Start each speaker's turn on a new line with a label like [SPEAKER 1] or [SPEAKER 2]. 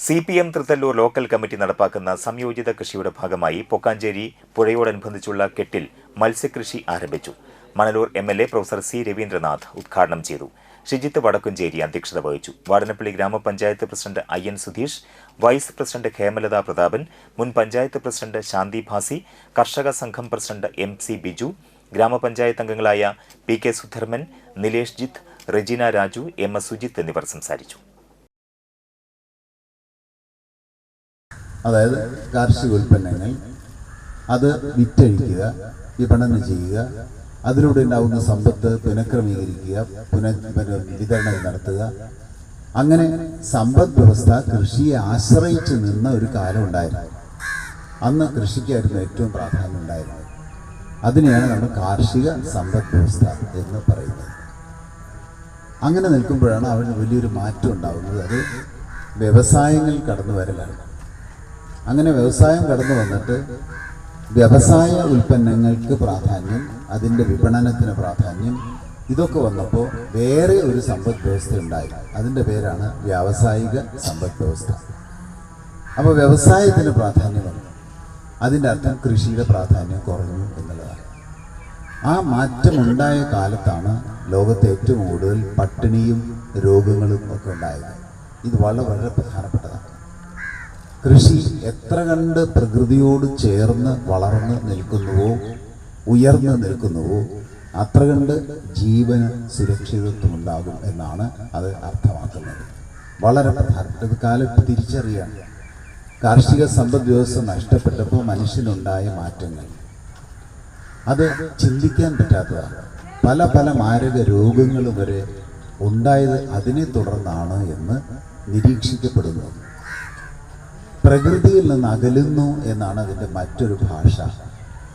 [SPEAKER 1] CPM Thrithallur local committee നടപ്പാക്കുന്ന സംയോജിത കൃഷിയുടെ ഭാഗമായി പൊക്കാഞ്ചേരി പുഴയോടനുബന്ധിച്ചുള്ള കെട്ടിൽ മത്സ്യകൃഷി ആരംഭിച്ചു. Manalur MLA professor C. Raveendranath ഉദ്ഘാടനം ചെയ്തു. ഷിജിത്ത് വടക്കുംചേരി അധ്യക്ഷത വഹിച്ചു. വാടനപ്പള്ളി ഗ്രാമപഞ്ചായത്ത് president IN Sudheesh, vice president Hemalatha Prathapan, മുൻ പഞ്ചായത്ത് പ്രസിഡന്റ് ശാന്തി ഭാസി, കർഷക സംഘം പ്രസിഡന്റ് MC ബിജു, ഗ്രാമപഞ്ചായത്ത് അംഗങ്ങളായ PK Sudharman, Nilesh Jith, Regina Raju, MS Sujith എന്നിവർ സംസാരിച്ചു.
[SPEAKER 2] അതായത് കാർഷിക ഉൽപ്പന്നങ്ങൾ അത് വിറ്റഴിക്കുക, വിപണനം ചെയ്യുക, അതിലൂടെ ഉണ്ടാകുന്ന സമ്പത്ത് പുനഃക്രമീകരിക്കുക, വിതരണം നടത്തുക. അങ്ങനെ സമ്പദ് വ്യവസ്ഥ കൃഷിയെ ആശ്രയിച്ച് നിന്ന ഒരു കാലം ഉണ്ടായിരുന്നു. അന്ന് കൃഷിക്കായിരുന്നു ഏറ്റവും പ്രാധാന്യം ഉണ്ടായിരുന്നത്. അതിനെയാണ് നമ്മൾ കാർഷിക സമ്പദ് വ്യവസ്ഥ എന്ന് പറയുന്നത്. അങ്ങനെ നിൽക്കുമ്പോഴാണ് അവിടെ വലിയൊരു മാറ്റം ഉണ്ടാകുന്നത്. അത് വ്യവസായങ്ങൾ കടന്നു വരലാണ്. അങ്ങനെ വ്യവസായം കടന്നു വന്നിട്ട് വ്യവസായ ഉൽപ്പന്നങ്ങൾക്ക് പ്രാധാന്യം, അതിൻ്റെ വിപണനത്തിന് പ്രാധാന്യം, ഇതൊക്കെ വന്നപ്പോൾ വേറെ ഒരു സമ്പദ് വ്യവസ്ഥ ഉണ്ടായി. അതിൻ്റെ പേരാണ് വ്യാവസായിക സമ്പദ് വ്യവസ്ഥ. അപ്പോൾ വ്യവസായത്തിന് പ്രാധാന്യം വന്നു. അതിൻ്റെ അർത്ഥം കൃഷിയുടെ പ്രാധാന്യം കുറഞ്ഞു എന്നുള്ളതാണ്. ആ മാറ്റമുണ്ടായ കാലത്താണ് ലോകത്തെ ഏറ്റവും കൂടുതൽ പട്ടിണിയും രോഗങ്ങളും ഒക്കെ ഉണ്ടായത്. ഇത് വളരെ പ്രധാനപ്പെട്ടതാണ്. കൃഷി എത്ര കണ്ട് പ്രകൃതിയോട് ചേർന്ന് വളർന്ന് നിൽക്കുന്നുവോ, ഉയർന്നു നിൽക്കുന്നുവോ, അത്ര കണ്ട് ജീവന് സുരക്ഷിതത്വം ഉണ്ടാകും എന്നാണ് അത് അർത്ഥമാക്കുന്നത്. വളരെ പ്രധാനപ്പെട്ട കാലത്ത് തിരിച്ചറിയാൻ കാർഷിക സമ്പദ് വ്യവസ്ഥ നഷ്ടപ്പെട്ടപ്പോൾ മനുഷ്യനുണ്ടായ മാറ്റങ്ങൾ അത് ചിന്തിക്കാൻ പറ്റാത്തതാണ്. പല മാരക രോഗങ്ങൾ വരെ ഉണ്ടായത് അതിനെ തുടർന്നാണ് എന്ന് നിരീക്ഷിക്കപ്പെടുന്നു. പ്രകൃതിയിൽ നിന്ന് അകലുന്നു എന്നാണ് അതിൻ്റെ മറ്റൊരു ഭാഷ.